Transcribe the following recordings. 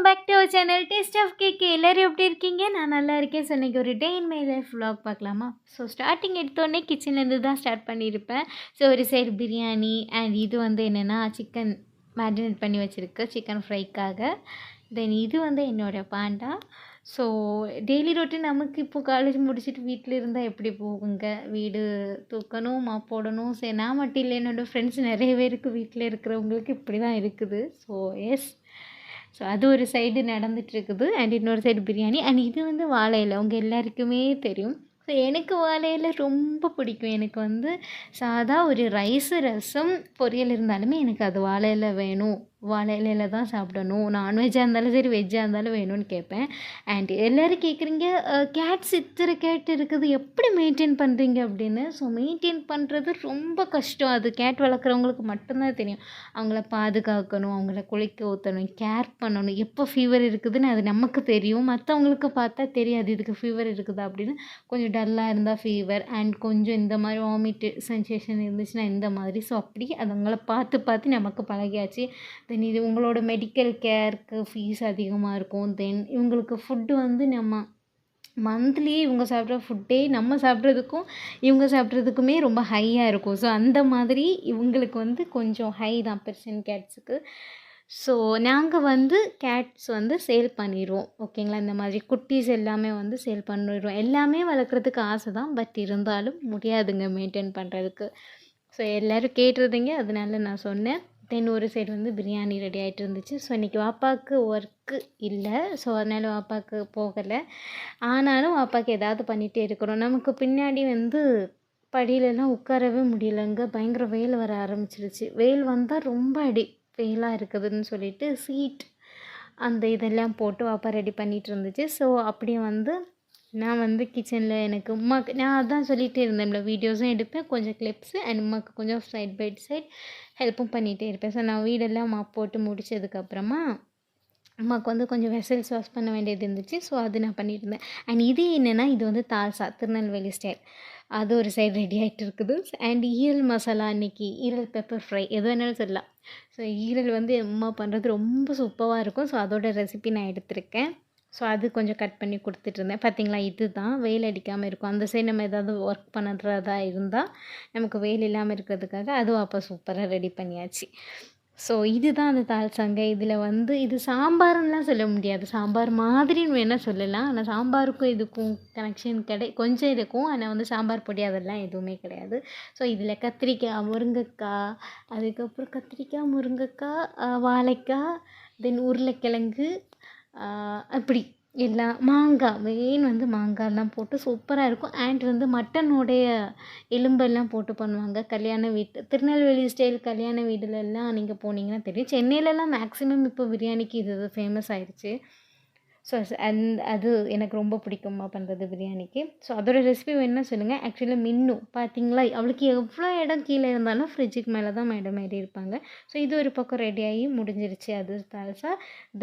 Back to our channel taste of cake. எல்லோரும் எப்படி இருக்கீங்க? நான் நல்லா இருக்கேன். ஸோ இன்றைக்கி ஒரு day in my life vlog பார்க்கலாமா? ஸோ ஸ்டார்டிங் எடுத்தோடனே கிச்சன்லேருந்து தான் ஸ்டார்ட் பண்ணியிருப்பேன். ஸோ ஒரு சைடு பிரியாணி அண்ட் இது வந்து என்னென்னா சிக்கன் மேரினேட் பண்ணி வச்சுருக்கு சிக்கன் ஃப்ரைக்காக. தென் இது வந்து என்னோடய பாண்டா. ஸோ டெய்லி ரொட்டீன் நமக்கு இப்போ காலேஜ் முடிச்சுட்டு வீட்டில் இருந்தால் எப்படி போகுங்க? வீடு தூக்கணும், மாப் போடணும். சரி, நான் மட்டும் இல்லை, என்னோடய ஃப்ரெண்ட்ஸ் நிறைய பேருக்கு வீட்டில் இருக்கிறவங்களுக்கு இப்படி தான் இருக்குது. ஸோ எஸ், ஸோ அது ஒரு சைடு நடந்துகிட்ருக்குது அண்ட் இன்னொரு சைடு பிரியாணி. அண்ட் இது வந்து வாழை இலை, உங்கள் எல்லாருக்குமே தெரியும். ஸோ எனக்கு வாழை இலை ரொம்ப பிடிக்கும். எனக்கு வந்து சாதா ஒரு ரைஸு ரசம் பொரியல் இருந்தாலுமே எனக்கு அது வாழை இலை வேணும், வாழை இலையில தான் சாப்பிடணும். நான்வெஜ்ஜாக இருந்தாலும் சரி, வெஜ்ஜாக இருந்தாலும் வேணும்னு கேட்பேன். அண்ட் எல்லோரும் கேட்குறீங்க, கேட்ஸ் இத்தனை கேட் இருக்குது எப்படி மெயின்டைன் பண்ணுறீங்க அப்படின்னு. ஸோ மெயின்டைன் பண்ணுறது ரொம்ப கஷ்டம். அது கேட் வளர்க்குறவங்களுக்கு மட்டும்தான் தெரியும். அவங்கள பாதுகாக்கணும், அவங்கள குளிக்க ஊற்றணும், கேர் பண்ணணும். எப்போ ஃபீவர் இருக்குதுன்னு அது நமக்கு தெரியும், மற்றவங்களுக்கு பார்த்தா தெரியாது இதுக்கு ஃபீவர் இருக்குதா அப்படின்னு. கொஞ்சம் டல்லாக இருந்தால் ஃபீவர் அண்ட் கொஞ்சம் இந்த மாதிரி வாமிட்டு சென்சேஷன் இருந்துச்சுன்னா இந்த மாதிரி. ஸோ அப்படி அதுங்களை பார்த்து பார்த்து நமக்கு பழகியாச்சு. தென் இது உங்களோட மெடிக்கல் கேருக்கு ஃபீஸ் அதிகமாக இருக்கும். தென் இவங்களுக்கு ஃபுட்டு வந்து நம்ம மந்த்லி இவங்க சாப்பிட்ற ஃபுட்டே நம்ம சாப்பிட்றதுக்கும் இவங்க சாப்பிட்றதுக்குமே ரொம்ப ஹையாக இருக்கும். ஸோ அந்த மாதிரி இவங்களுக்கு வந்து கொஞ்சம் ஹை தான் பெர்சன் கேட்ஸுக்கு. ஸோ நாங்கள் வந்து கேட்ஸ் வந்து சேல் பண்ணிடுவோம், ஓகேங்களா? இந்த மாதிரி குட்டீஸ் எல்லாமே வந்து சேல் பண்ணிடுவோம். எல்லாமே வளர்க்குறதுக்கு ஆசை தான், பட் இருந்தாலும் முடியாதுங்க மெயின்டைன் பண்ணுறதுக்கு. ஸோ எல்லோரும் கேட்டுருந்தீங்க, அதனால நான் சொன்னேன். தென் ஒரு சைடு வந்து பிரியாணி ரெடி ஆகிட்டு இருந்துச்சு. ஸோ இன்றைக்கி வாப்பாவுக்கு ஒர்க்கு இல்லை, ஸோ அதனால் வாப்பாவுக்கு போகலை. ஆனாலும் வாப்பாவுக்கு ஏதாவது பண்ணிகிட்டே இருக்கிறோம். நமக்கு பின்னாடி வந்து படியிலலாம் உட்காரவே முடியலைங்க, பயங்கர வெயில் வர ஆரம்பிச்சிருச்சு. வெயில் வந்தால் ரொம்ப வெயிலாக இருக்குதுன்னு சொல்லிட்டு சீட் அந்த இதெல்லாம் போட்டு வாப்பா ரெடி பண்ணிகிட்டு இருந்துச்சு. ஸோ அப்படியே வந்து நான் வந்து கிச்சனில் எனக்கு உமாக்கு நான் அதான் சொல்லிகிட்டே இருந்தேன்ல, வீடியோஸும் எடுப்பேன், கொஞ்சம் கிளிப்ஸு அண்ட் உமாக்கு கொஞ்சம் சைட் பை சைட் ஹெல்ப்பும் பண்ணிகிட்டே இருப்பேன். ஸோ நான் வீடெல்லாம் மாப் போட்டு முடித்ததுக்கப்புறமா அம்மாவுக்கு வந்து கொஞ்சம் வெசல்ஸ் வாஷ் பண்ண வேண்டியது இருந்துச்சு. ஸோ அது நான் பண்ணிட்டு இருந்தேன். அண்ட் இது என்னென்னா, இது வந்து தால்சா திருநெல்வேலி ஸ்டைல், அது ஒரு சைடு ரெடி ஆகிட்டு இருக்குது. அண்ட் ஈரல் மசாலா, இன்றைக்கி ஈரல் பெப்பர் ஃப்ரை எது வேணாலும் சொல்லலாம். ஸோ ஈரல் வந்து அம்மா பண்ணுறது ரொம்ப சூப்பராக இருக்கும். ஸோ அதோட ரெசிபி நான் எடுத்திருக்கேன். ஸோ அது கொஞ்சம் கட் பண்ணி கொடுத்துட்ருந்தேன். பார்த்திங்களா, இது தான் வெயில் அடிக்காமல் இருக்கும். அந்த சைடு நம்ம ஏதாவது ஒர்க் பண்ணுறதா இருந்தால் நமக்கு வெயில் இல்லாமல் இருக்கிறதுக்காக அதுவும் அப்போ சூப்பராக ரெடி பண்ணியாச்சு. ஸோ இது தான் அந்த தால்சாங்க. இதில் வந்து இது சாம்பார்லாம் சொல்ல முடியாது, சாம்பார் மாதிரின்னு வேணால் சொல்லலாம். ஆனால் சாம்பாருக்கும் இதுக்கும் கனெக்ஷன் கொஞ்சம் இருக்கும். ஆனால் வந்து சாம்பார் பொடி அதெல்லாம் எதுவுமே கிடையாது. ஸோ இதில் கத்திரிக்காய், முருங்கைக்காய், அதுக்கப்புறம் கத்திரிக்காய், முருங்கைக்காய், வாழைக்காய், தென் உருளைக்கிழங்கு, அப்படி எல்லாம் மாங்காய், மெயின் வந்து மாங்காய்லாம் போட்டு சூப்பராக இருக்கும். அண்ட் வந்து மட்டனுடைய எலும்பெல்லாம் போட்டு பண்ணுவாங்க கல்யாண வீட்டு, திருநெல்வேலி ஸ்டைல் கல்யாண வீடுலெல்லாம் நீங்கள் போனீங்கன்னா தெரியும். சென்னையிலலாம் மேக்ஸிமம் இப்போ பிரியாணிக்கு இது ஃபேமஸ் ஆயிடுச்சு. ஸோ அது எனக்கு ரொம்ப பிடிக்குமா பண்ணுறது பிரியாணிக்கு. ஸோ அதோட ரெசிபி வேணுன்னா சொல்லுங்கள். ஆக்சுவலாக மின்னு பார்த்தீங்களா, அவளுக்கு எவ்வளோ இடம் கீழே இருந்தாலும் ஃப்ரிட்ஜுக்கு மேலே தான் மேடம் ஏறி இருப்பாங்க. ஸோ இது ஒரு பக்கம் ரெடி ஆகி முடிஞ்சிருச்சு, அது தால்சா.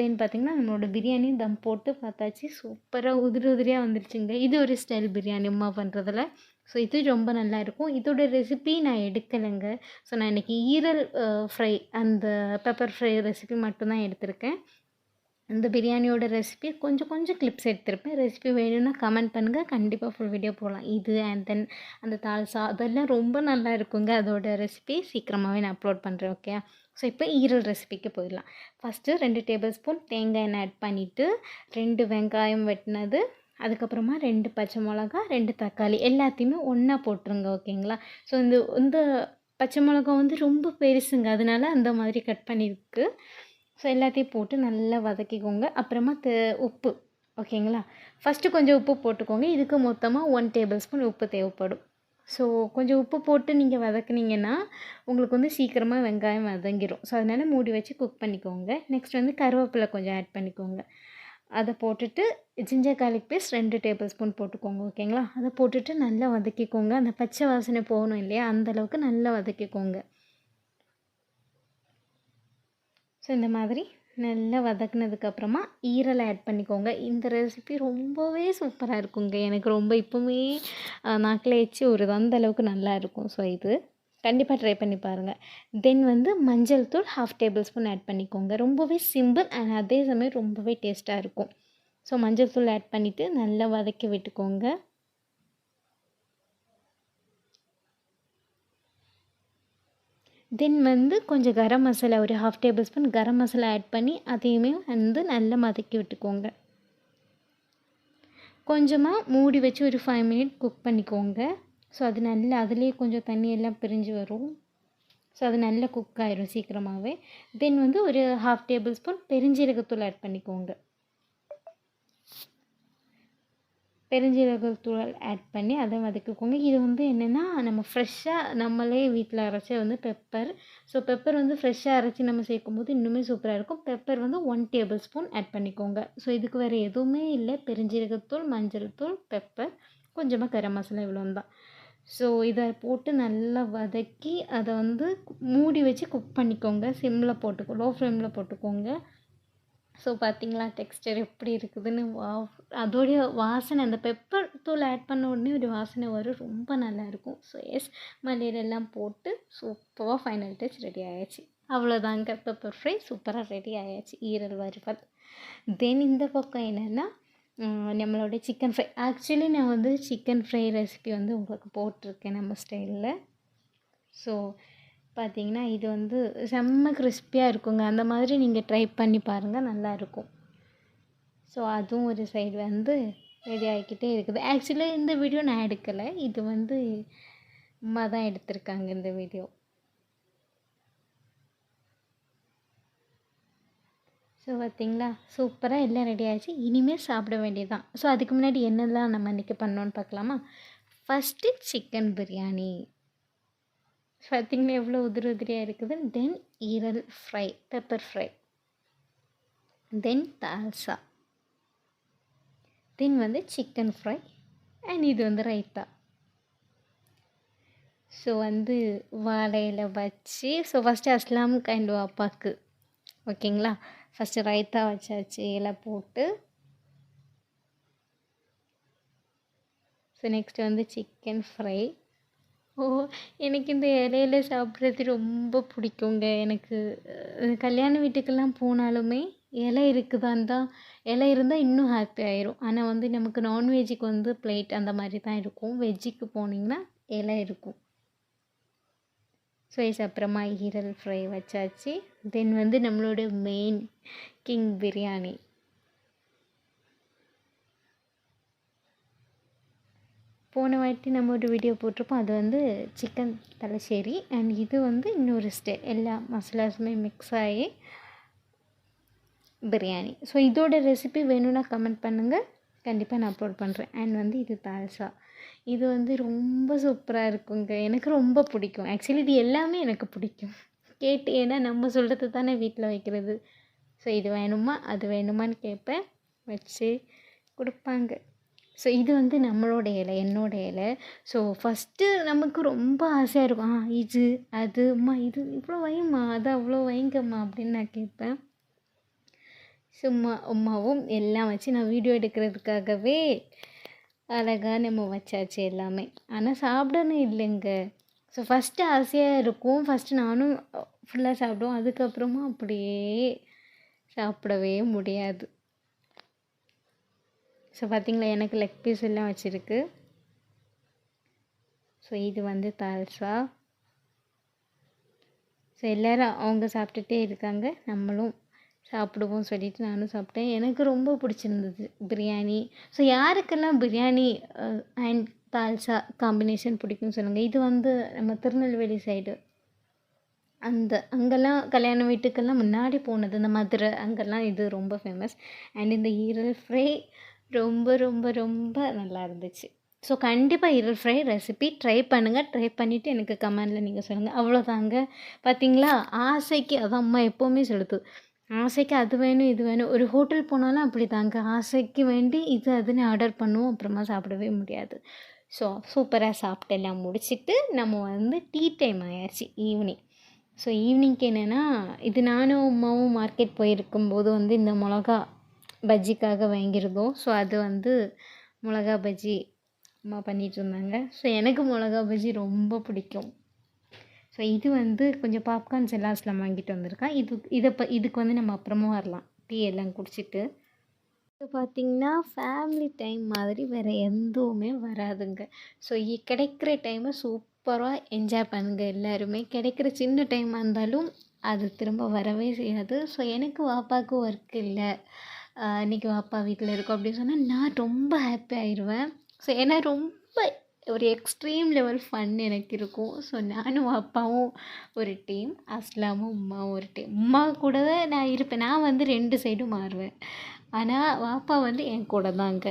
தென் பார்த்திங்கன்னா நம்மளோட பிரியாணி தம் போட்டு பார்த்தாச்சு, சூப்பராக உதிரியாக வந்துருச்சுங்க. இது ஒரு ஸ்டைல் பிரியாணி அம்மா பண்ணுறதுல. ஸோ இது ரொம்ப நல்லாயிருக்கும். இதோட ரெசிபி நான் எடுக்கலைங்க. ஸோ நான் இன்றைக்கி ஈரல் ஃப்ரை, அந்த பெப்பர் ஃப்ரை ரெசிபி மட்டும்தான் எடுத்திருக்கேன். இந்த பிரியாணியோட ரெசிபி கொஞ்சம் கிளிப்ஸ் எடுத்திருப்பேன். ரெசிபி வேணும்னா கமெண்ட் பண்ணுங்கள், கண்டிப்பாக ஃபுல் வீடியோ போடலாம். இது அண்ட் தென் அந்த தால்சா அதெல்லாம் ரொம்ப நல்லா இருக்குங்க. அதோட ரெசிபி சீக்கிரமாகவே நான் அப்லோட் பண்ணுறேன், ஓகே? ஸோ இப்போ ஈரல் ரெசிபிக்கு போயிடலாம். ஃபஸ்ட்டு 2 டேபிள் ஸ்பூன் தேங்காய் எண்ணெய் ஆட் பண்ணிவிட்டு 2 வெங்காயம் வெட்டினது, அதுக்கப்புறமா 2 பச்சை மிளகா, 2 தக்காளி எல்லாத்தையுமே ஒன்றா போட்டுருங்க, ஓகேங்களா? ஸோ இந்த பச்சை மிளகா வந்து ரொம்ப பெருசுங்க, அதனால அந்த மாதிரி கட் பண்ணியிருக்கு. ஸோ எல்லாத்தையும் போட்டு நல்லா வதக்கிக்கோங்க. அப்புறமா உப்பு, ஓகேங்களா? ஃபஸ்ட்டு கொஞ்சம் உப்பு போட்டுக்கோங்க. இதுக்கு மொத்தமாக 1 டேபிள் ஸ்பூன் உப்பு தேவைப்படும். ஸோ கொஞ்சம் உப்பு போட்டு நீங்கள் வதக்குனீங்கன்னா உங்களுக்கு வந்து சீக்கிரமாக வெங்காயம் வதங்கிடும். ஸோ அதனால் மூடி வச்சு குக் பண்ணிக்கோங்க. நெக்ஸ்ட் வந்து கருவேப்பிலை கொஞ்சம் ஆட் பண்ணிக்கோங்க. அதை போட்டுட்டு ginger garlic paste 2 tablespoon போட்டுக்கோங்க, ஓகேங்களா? அதை போட்டுட்டு நல்லா வதக்கிக்கோங்க. அந்த பச்சை வாசனை போகணும் இல்லையா, அந்தளவுக்கு நல்லா வதக்கிக்கோங்க. ஸோ இந்த மாதிரி நல்லா வதக்குனதுக்கப்புறமா ஈரலை ஆட் பண்ணிக்கோங்க. இந்த ரெசிபி ரொம்பவே சூப்பராக இருக்குங்க. எனக்கு ரொம்ப இப்போவுமே நாக்கில் எச்சி ஊறுது, அந்தளவுக்கு நல்லா இருக்கும். ஸோ இது கண்டிப்பாக ட்ரை பண்ணி பாருங்கள். தென் வந்து மஞ்சள் தூள் 1/2 டேபிள் ஸ்பூன் ஆட் பண்ணிக்கோங்க. ரொம்பவே சிம்பிள் அண்ட் அதே சமயம் ரொம்பவே டேஸ்ட்டாக இருக்கும். ஸோ மஞ்சள் தூள் ஆட் பண்ணிவிட்டு நல்லா வதக்கி விட்டுக்கோங்க. தென் வந்து கொஞ்சம் கரம் மசாலா ஒரு 1/2 table spoon garam masala add பண்ணி அதையுமே வந்து நல்லா வதக்கி விட்டுக்கோங்க. கொஞ்சமாக மூடி வச்சு ஒரு 5 மினிட் குக் பண்ணிக்கோங்க. ஸோ அது நல்லா அதுலேயே கொஞ்சம் தண்ணியெல்லாம் பிரிஞ்சு வரும். ஸோ அது நல்லா குக் ஆயிரும் சீக்கிரமாகவே. தென் வந்து ஒரு 1/2 டேபிள் ஸ்பூன் பெருஞ்சீரகத்தூள் ஆட் பண்ணிக்கோங்க. பெருஞ்சீரகத்தூள் ஆட் பண்ணி அதை வதக்கிக்கோங்க. இது வந்து என்னென்னா நம்ம ஃப்ரெஷ்ஷாக நம்மளே வீட்டில் அரைச்ச வந்து பெப்பர். ஸோ பெப்பர் வந்து ஃப்ரெஷ்ஷாக அரைச்சி நம்ம சேர்க்கும்போது இன்னுமே சூப்பராக இருக்கும். பெப்பர் வந்து 1 டேபிள் ஸ்பூன் ஆட் பண்ணிக்கோங்க. ஸோ இதுக்கு வேறு எதுவுமே இல்லை. பெருஞ்சீரகத்தூள், மஞ்சள் தூள், பெப்பர், கொஞ்சமாக கரம் மசாலா இவ்வளோ தான். ஸோ இதை போட்டு நல்லா வதக்கி அதை வந்து மூடி வச்சு குக் பண்ணிக்கோங்க. சிம்மில் போட்டுக்கோ, லோ ஃப்ளேமில் போட்டுக்கோங்க. ஸோ பார்த்தீங்களா டெக்ஸ்டர் எப்படி இருக்குதுன்னு. அதோடைய வாசனை அந்த பெப்பர் தூள் ஆட் பண்ண உடனே ஒரு வாசனை வரும். ரொம்ப நல்லாயிருக்கும். ஸோ எஸ், மல்லியெல்லாம் போட்டு சூப்பராக ஃபைனல் டச் ரெடி ஆயாச்சு. அவ்வளோதாங்க, பெப்பர் ஃப்ரை சூப்பராக ரெடி ஆயாச்சு. ஈரல் வறுவல். தென் இந்த பக்கம் என்னென்னா நம்மளோட சிக்கன் ஃப்ரை. ஆக்சுவலி நான் வந்து சிக்கன் ஃப்ரை ரெசிபி வந்து உங்களுக்கு போட்டிருக்கேன் நம்ம ஸ்டைலில். ஸோ பார்த்தீங்கன்னா இது வந்து செம்ம கிறிஸ்பியாக இருக்குங்க. அந்த மாதிரி நீங்கள் ட்ரை பண்ணி பாருங்கள், நல்லாயிருக்கும். ஸோ அதுவும் ஒரு சைடு வந்து ரெடி ஆகிக்கிட்டே இருக்குது. ஆக்சுவலி இந்த வீடியோ நான் எடுக்கலை, இது வந்து அம்மா தான் எடுத்திருக்காங்க இந்த வீடியோ. ஸோ பார்த்தீங்களா சூப்பராக எல்லாம் ரெடி ஆகிடுச்சு. இனிமேல் சாப்பிட வேண்டியதுதான். ஸோ அதுக்கு முன்னாடி என்னெல்லாம் நம்ம இன்றைக்கி பண்ணோன்னு பார்க்கலாமா? First chicken biryani. பார்த்தீங்கன்னா எவ்வளோ உதிரியாக இருக்குது. தென் ஈரல் ஃப்ரை, பெப்பர் ஃப்ரை. தென் தால்சா. தென் வந்து சிக்கன் ஃப்ரை அண்ட் இது வந்து ரைத்தா. ஸோ வந்து வாழையில் வச்சு ஸோ ஃபஸ்ட்டு அஸ்லாம் கைண்ட் அப்பாவுக்கு ஓகேங்களா. ஃபஸ்ட்டு ரைத்தா வச்சாச்சு இலை போட்டு. ஸோ நெக்ஸ்ட்டு வந்து சிக்கன் ஃப்ரை. எனக்கு இந்த இலையில சாப்பிட்றது ரொம்ப பிடிக்குங்க. எனக்கு கல்யாண வீட்டுக்கெல்லாம் போனாலுமே இலை இருக்குதான் தான், இலை இருந்தால் இன்னும் ஹாப்பி ஆயிரும். ஆனால் வந்து நமக்கு நான்வெஜ்ஜுக்கு வந்து பிளேட் அந்த மாதிரி தான் இருக்கும். வெஜ்ஜுக்கு போனீங்கன்னா இலை இருக்கும். ஸோ இது அப்புறமா ஈரல் ஃப்ரை வச்சாச்சு. தென் வந்து நம்மளோட மெயின் கிங் பிரியாணி. போன வாட்டி நம்ம ஒரு வீடியோ போட்டிருப்போம், அது வந்து சிக்கன் தலைச்சேரி அண்ட் இது வந்து இன்னொரு எல்லா மசாலாஸுமே மிக்ஸ் ஆகி பிரியாணி. ஸோ இதோட ரெசிபி வேணும்னா கமெண்ட் பண்ணுங்கள், கண்டிப்பாக நான் அப்லோட் பண்ணுறேன். அண்ட் வந்து இது தால்சா. இது வந்து ரொம்ப சூப்பராக இருக்குங்க, எனக்கு ரொம்ப பிடிக்கும். ஆக்சுவலி இது எல்லாமே எனக்கு பிடிக்கும். கேட்டு ஏன்னா நம்ம சொல்கிறது தானே வீட்டில் வைக்கிறது. ஸோ இது வேணுமா அது வேணுமான்னு கேட்பேன், வச்சு கொடுப்பாங்க. ஸோ இது வந்து நம்மளோட இலை, என்னோட இலை. ஸோ ஃபஸ்ட்டு நமக்கு ரொம்ப ஆசையாக இருக்கும், இது அதும்மா இது இவ்வளோ வைம்மா, அது அவ்வளோ வைங்கம்மா அப்படின்னு நான் கேட்பேன். சும்மா அம்மாவும் எல்லாம் வச்சு நான் வீடியோ எடுக்கிறதுக்காகவே அழகாக நம்ம வச்சாச்சு எல்லாமே. ஆனால் சாப்பிடணும் இல்லைங்க. ஸோ ஃபஸ்ட்டு ஆசையாக இருக்கும், ஃபஸ்ட்டு நானும் ஃபுல்லாக சாப்பிடுவோம். அதுக்கப்புறமா அப்படியே சாப்பிடவே முடியாது. ஸோ பார்த்திங்களா எனக்கு லெக் பீஸ் எல்லாம் வச்சுருக்கு. ஸோ இது வந்து தால்சா. ஸோ எல்லோரும் அவங்க சாப்பிட்டுட்டே இருக்காங்க, நம்மளும் சாப்பிடுவோம் சொல்லிவிட்டு நானும் சாப்பிட்டேன். எனக்கு ரொம்ப பிடிச்சிருந்தது பிரியாணி. ஸோ யாருக்கெல்லாம் பிரியாணி அண்ட் தால்சா காம்பினேஷன் பிடிக்கும்னு சொல்லுங்கள். இது வந்து நம்ம திருநெல்வேலி சைடு அங்கெல்லாம் கல்யாண வீட்டுக்கெல்லாம் முன்னாடி போனது, இந்த மதுரை அங்கெல்லாம் இது ரொம்ப ஃபேமஸ். அண்ட் இந்த ஈரல் ஃப்ரை ரொம்ப ரொம்ப ரொம்ப நல்லா இருந்துச்சு. ஸோ கண்டிப்பாக ஈரல் ஃப்ரை ரெசிபி ட்ரை பண்ணுங்கள். ட்ரை பண்ணிவிட்டு எனக்கு கமெண்டில் நீங்கள் சொல்லுங்கள். அவ்வளோதாங்க. பார்த்தீங்களா ஆசைக்கு அதான் அம்மா எப்போவுமே சொல்லுது, ஆசைக்கு அது வேணும் இது வேணும். ஒரு ஹோட்டல் போனாலும் அப்படி தாங்க, ஆசைக்கு வேண்டி இது அதுன்னு ஆர்டர் பண்ணுவோம், அப்புறமா சாப்பிடவே முடியாது. ஸோ சூப்பராக சாப்பிட்டு எல்லாம் முடிச்சுட்டு நம்ம வந்து டீ டைம் ஆயாச்சு ஈவினிங். ஸோ ஈவினிங்க்கு என்னென்னா, இது நானும் அம்மாவும் மார்க்கெட் போயிருக்கும்போது வந்து இந்த மிளகா பஜ்ஜிக்காக வாங்கியிருந்தோம். ஸோ அது வந்து மிளகா பஜ்ஜி அம்மா பண்ணிகிட்டு இருந்தாங்க. ஸோ எனக்கு மிளகா பஜ்ஜி ரொம்ப பிடிக்கும். ஸோ இது வந்து கொஞ்சம் பாப்கார்ன்ஸ் எல்லாம் அஸ்லாம் வாங்கிட்டு வந்திருக்கான். இதுக்கு வந்து நம்ம அப்புறமா வரலாம். டீ எல்லாம் குடிச்சிட்டு. இப்போ பார்த்திங்கன்னா ஃபேமிலி டைம் மாதிரி வேறு எதுவுமே வராதுங்க. ஸோ கிடைக்கிற டைமை சூப்பராக என்ஜாய் பண்ணுங்க எல்லாருமே. கிடைக்கிற சின்ன டைமாக இருந்தாலும் அது திரும்ப வரவே செய்யாது. ஸோ எனக்கு வாப்பாவுக்கு ஒர்க் இல்லை, இன்றைக்கி வாப்பா வீட்டில் இருக்கோம் அப்படின்னு சொன்னால் நான் ரொம்ப ஹாப்பி ஆயிடுவேன். ஸோ ஏன்னா ரொம்ப ஒரு எக்ஸ்ட்ரீம் லெவல் ஃபன் எனக்கு இருக்கும். ஸோ நானும் அப்பாவும் ஒரு டீம், அஸ்லாமும் உம்மாவும் ஒரு டீம். உம்மா கூட தான் நான் இருப்பேன். நான் வந்து 2 சைடும் மாறுவேன். ஆனால் வாப்பா வந்து என் கூட தாங்க.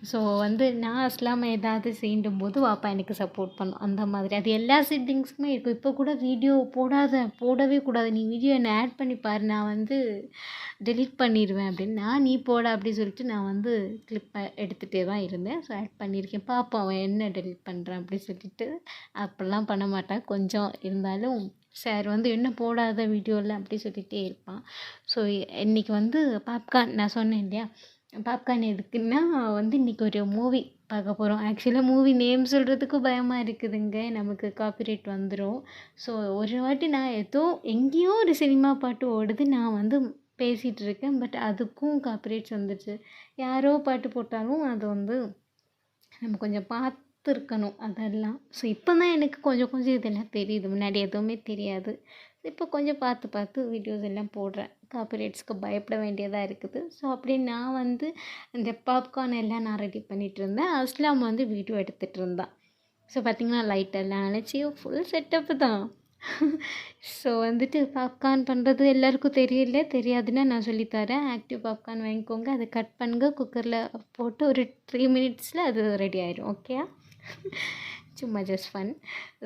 ஸோ வந்து நான் அஸ்லாமை ஏதாவது செய்யும்போது வாப்பா எனக்கு சப்போர்ட் பண்ணும். அந்த மாதிரி அது எல்லா சிப்லிங்ஸுக்குமே இருக்கும். இப்போ கூட வீடியோ போடவே கூடாது, நீ வீடியோ என்னை ஆட் பண்ணி பாரு, நான் வந்து டெலீட் பண்ணிடுவேன் அப்படின்னு. நீ போட அப்படி சொல்லிட்டு நான் வந்து கிளிப்பை எடுத்துகிட்டே தான் இருந்தேன். ஸோ ஆட் பண்ணியிருக்கேன். பார்ப்போம் அவன் என்ன டெலீட் பண்ணுறான் அப்படி சொல்லிட்டு. அப்படிலாம் பண்ண மாட்டான். கொஞ்சம் இருந்தாலும் சார் வந்து என்ன போடாத வீடியோவில் அப்படி சொல்லிகிட்டே இருப்பான். ஸோ இன்றைக்கி வந்து பாப்கார்ன் நான் சொன்னேன் இல்லையா, பாப்கார்ன் எதுக்குன்னா வந்து இன்றைக்கி ஒரு மூவி பார்க்க போகிறோம். ஆக்சுவலாக மூவி நேம் சொல்கிறதுக்கும் பயமாக இருக்குதுங்க, நமக்கு காப்பிரைட் வந்துடும். ஸோ ஒரு வாட்டி நான் எங்கேயோ ஒரு சினிமா பாட்டு ஓடுது, நான் வந்து பேசிகிட்டு இருக்கேன். பட் அதுக்கும் காப்பிரைட்ஸ் வந்துடுச்சு. யாரோ பாட்டு போட்டாலும் அது வந்து நம்ம கொஞ்சம் பார்த்துருக்கணும் அதெல்லாம். ஸோ இப்போ தான் எனக்கு கொஞ்சம் கொஞ்சம் இதெல்லாம் தெரியுது. முன்னாடி எதுவுமே தெரியாது. இப்போ கொஞ்சம் பார்த்து வீடியோஸ் எல்லாம் போடுறேன். காப்பிரைட்ஸ்க்கு பயப்பட வேண்டியதாக இருக்குது. ஸோ அப்படி நான் வந்து இந்த பாப்கார்ன் எல்லாம் நான் ரெடி பண்ணிகிட்டு இருந்தேன். அஸ்லாம் வந்து வீடியோ எடுத்துகிட்டு இருந்தான். ஸோ பார்த்திங்கன்னா லைட்டெல்லாம் அணைச்சி ஃபுல் செட்டப்பு தான். ஸோ வந்துட்டு பாப்கார்ன் பண்ணுறது எல்லாருக்கும் தெரியாதுன்னா நான் சொல்லித்தரேன். ஆக்டிவ் பாப்கார்ன் வாங்கிக்கோங்க, அதை கட் பண்ணுங்க, குக்கரில் போட்டு ஒரு 3 மினிட்ஸில் அது ரெடி ஆயிடும். ஓகேயா? சும்மா ஜஸ்ட் ஃபன்.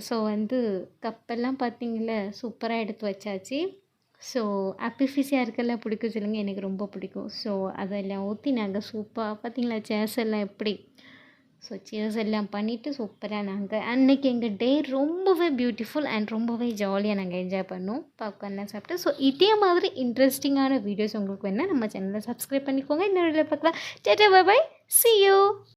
ஸோ வந்து கப்பெல்லாம் பார்த்திங்கள சூப்பராக எடுத்து வச்சாச்சு. ஸோ ஆப்பி ஃபிஷ் யாருக்கெல்லாம் பிடிக்கும் சொல்லுங்கள், எனக்கு ரொம்ப பிடிக்கும். ஸோ அதெல்லாம் ஊற்றி நாங்கள் சூப்பராக பார்த்திங்களா சேர்ஸ் எல்லாம் எப்படி. ஸோ சேர்ஸ் எல்லாம் பண்ணிவிட்டு சூப்பராக நாங்கள் அன்றைக்கி எங்கள் டே ரொம்பவே பியூட்டிஃபுல் அண்ட் ரொம்பவே ஜாலியாக நாங்கள் என்ஜாய் பண்ணோம் பாப்கார்ன்லாம் சாப்பிட்டு. ஸோ இதே மாதிரி இன்ட்ரெஸ்டிங்கான வீடியோஸ் உங்களுக்கு வேணால் நம்ம சேனலில் சப்ஸ்கிரைப் பண்ணிக்கோங்க. இன்னொரு வீடியோவில் பார்க்கலாம். டாடா பை பை, see you.